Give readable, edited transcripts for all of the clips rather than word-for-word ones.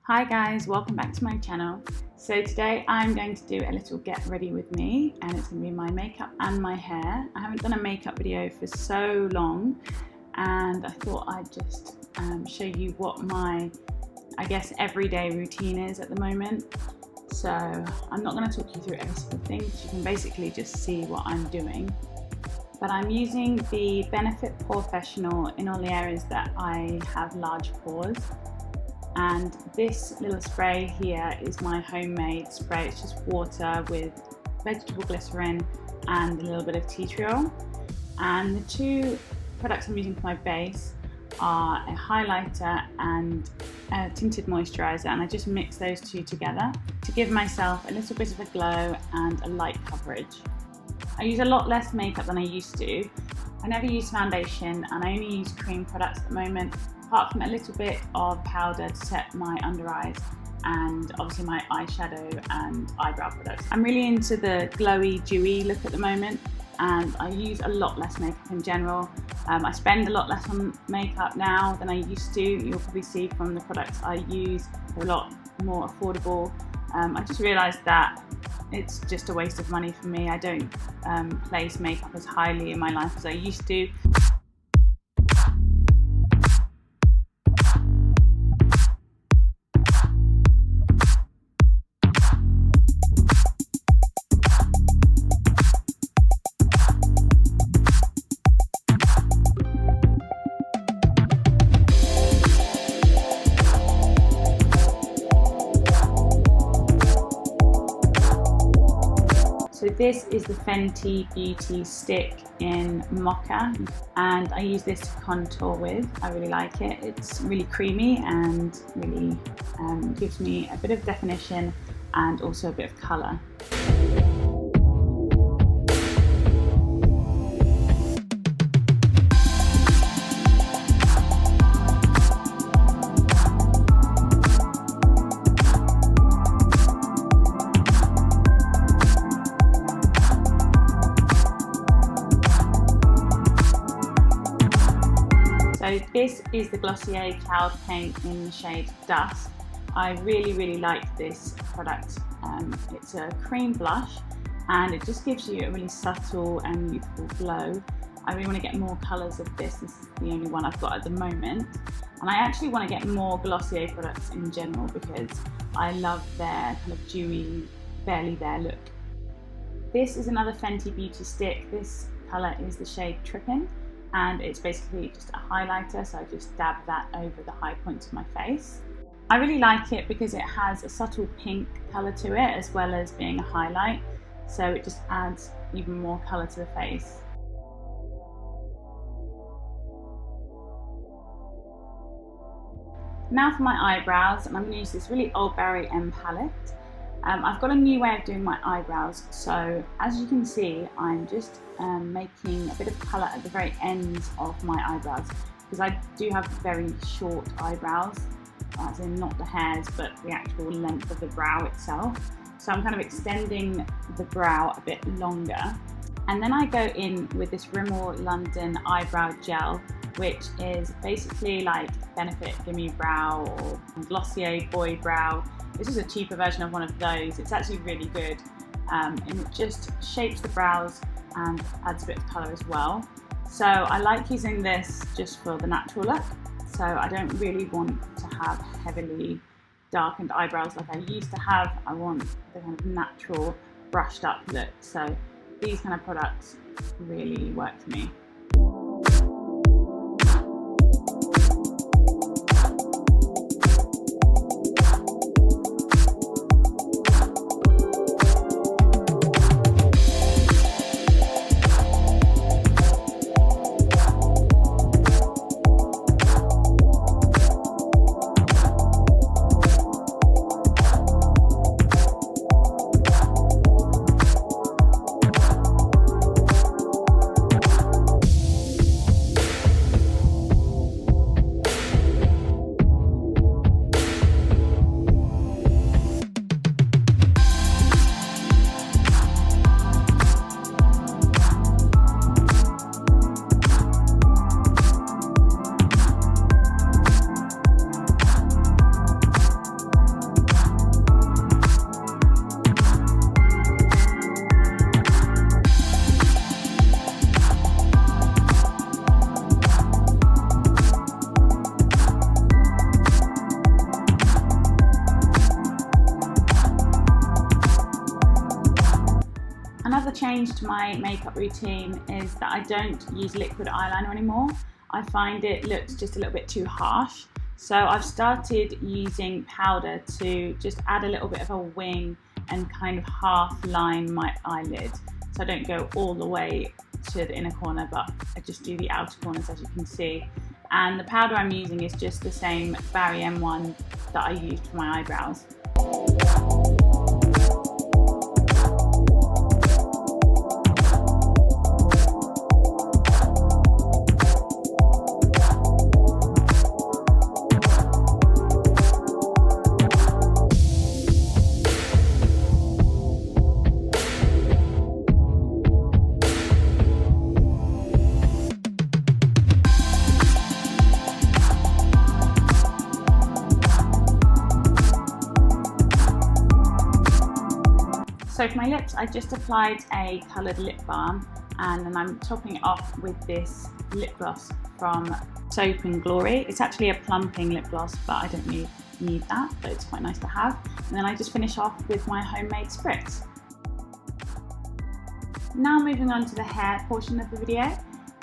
Hi guys, welcome back to my channel. So today I'm going to do a little get ready with me, and it's going to be my makeup and my hair. I haven't done a makeup video for so long, and I thought I'd just show you what my, everyday routine is at the moment. So I'm not going to talk you through every single thing, because you can basically just see what I'm doing. But I'm using the Benefit Professional in all the areas that I have large pores. And this little spray here is my homemade spray. It's just water with vegetable glycerin and a little bit of tea tree oil. And the two products I'm using for my base are a highlighter and a tinted moisturizer, and I just mix those two together to give myself a little bit of a glow and a light coverage. I use a lot less makeup than I used to. I never use foundation, and I only use cream products at the moment, apart from a little bit of powder to set my under eyes and obviously my eyeshadow and eyebrow products. I'm really into the glowy, dewy look at the moment, and I use a lot less makeup in general. I spend a lot less on makeup now than I used to. You'll probably see from the products I use, they're a lot more affordable. I just realised that it's just a waste of money for me. I don't place makeup as highly in my life as I used to. So this is the Fenty Beauty Stick in Mocha, and I use this to contour with. I really like it. It's really creamy and really gives me a bit of definition and also a bit of colour. So this is the Glossier Cloud Paint in the shade Dust. I really like this product. It's a cream blush, and it just gives you a really subtle and youthful glow. I really want to get more colours of this. This is the only one I've got at the moment. And I actually want to get more Glossier products in general, because I love their kind of dewy, barely there look. This is another Fenty Beauty Stick. This colour is the shade Trippin'. And it's basically just a highlighter, so I just dab that over the high points of my face. I really like it because it has a subtle pink colour to it, as well as being a highlight, so it just adds even more colour to the face. Now for my eyebrows, and I'm going to use this really Old Barry M palette. I've got a new way of doing my eyebrows, so as you can see, I'm just making a bit of colour at the very ends of my eyebrows, because I do have very short eyebrows, as in not the hairs but the actual length of the brow itself. So I'm kind of extending the brow a bit longer, and then I go in with this Rimmel London eyebrow gel, which is basically like Benefit Gimme Brow or Glossier Boy Brow. This is a cheaper version of one of those. It's actually really good, and it just shapes the brows and adds a bit of colour as well. So I like using this just for the natural look. So I don't really want to have heavily darkened eyebrows like I used to have. I want the kind of natural brushed up look. So these kind of products really work for me. changed my makeup routine is that I don't use liquid eyeliner anymore. I find it looks just a little bit too harsh. So I've started using powder to just add a little bit of a wing and kind of half line my eyelid. So I don't go all the way to the inner corner, but I just do the outer corners, as you can see. And the powder I'm using is just the same GRWM one that I used for my eyebrows. So for my lips, I just applied a coloured lip balm, and then I'm topping it off with this lip gloss from Soap and Glory. It's actually a plumping lip gloss, but I don't need that, but it's quite nice to have. And then I just finish off with my homemade spritz. Now moving on to the hair portion of the video,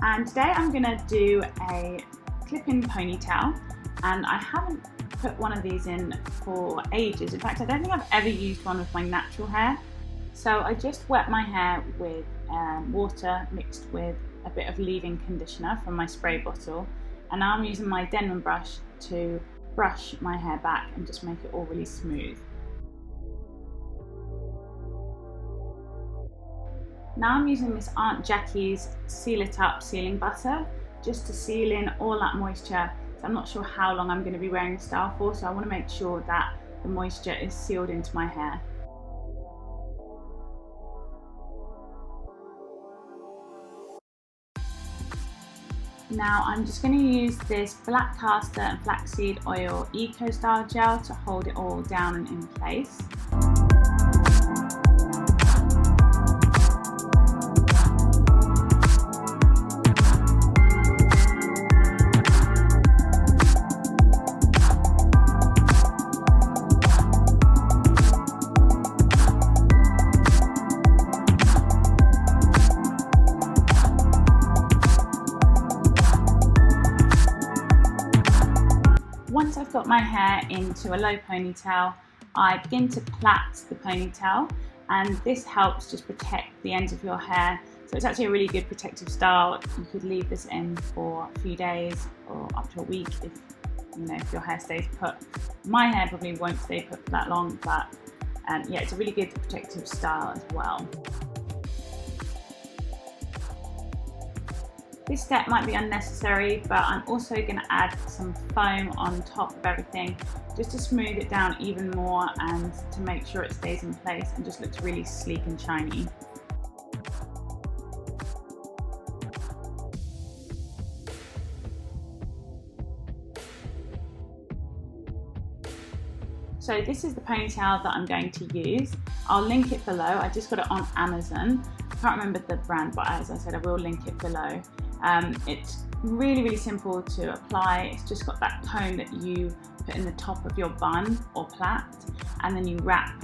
and today I'm going to do a clip-in ponytail, and I haven't put one of these in for ages. In fact, I don't think I've ever used one with my natural hair. So I just wet my hair with water mixed with a bit of leave-in conditioner from my spray bottle, and now I'm using my Denman brush to brush my hair back and just make it all really smooth. Now I'm using this Aunt Jackie's Seal It Up sealing butter just to seal in all that moisture. So I'm not sure how long I'm going to be wearing the style for, so I want to make sure that the moisture is sealed into my hair. Now I'm just going to use this black castor and flaxseed oil eco style gel to hold it all down and in place. Once I've got my hair into a low ponytail, I begin to plait the ponytail, and this helps just protect the ends of your hair. So it's actually a really good protective style. You could leave this in for a few days or up to a week if your hair stays put. My hair probably won't stay put for that long, but yeah, it's a really good protective style as well. This step might be unnecessary, but I'm also going to add some foam on top of everything just to smooth it down even more and to make sure it stays in place and just looks really sleek and shiny. So this is the ponytail that I'm going to use. I'll link it below. I just got it on Amazon. I can't remember the brand, but as I said, I will link it below. It's really simple to apply. It's just got that comb that you put in the top of your bun or plait, and then you wrap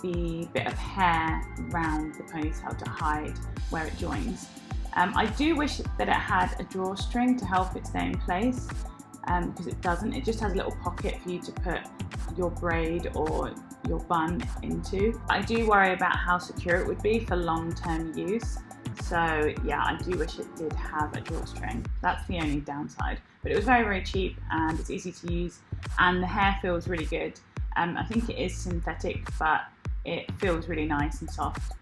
the bit of hair around the ponytail to hide where it joins. I do wish that it had a drawstring to help it stay in place, because it doesn't. It just has a little pocket for you to put your braid or your bun into. I do worry about how secure it would be for long-term use. So yeah, I do wish it did have a drawstring. That's the only downside. But it was very cheap and it's easy to use, and the hair feels really good. I think it is synthetic, but it feels really nice and soft.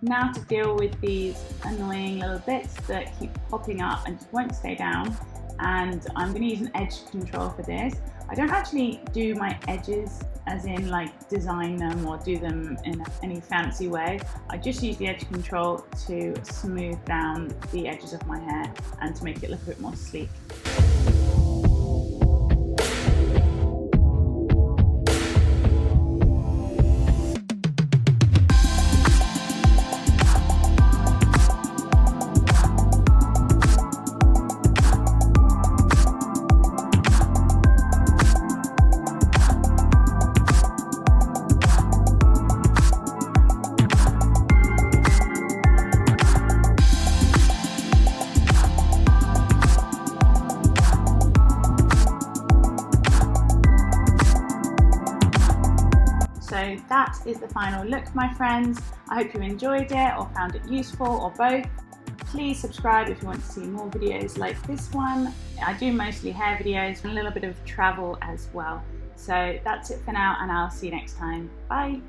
Now to deal with these annoying little bits that keep popping up and just won't stay down, and I'm going to use an edge control for this. I don't actually do my edges as in like design them or do them in any fancy way. I just use the edge control to smooth down the edges of my hair and to make it look a bit more sleek. that is the final look, my friends. I hope you enjoyed it or found it useful, or both. Please subscribe if you want to see more videos like this one. I do mostly hair videos and a little bit of travel as well. So that's it for now, and I'll see you next time. Bye.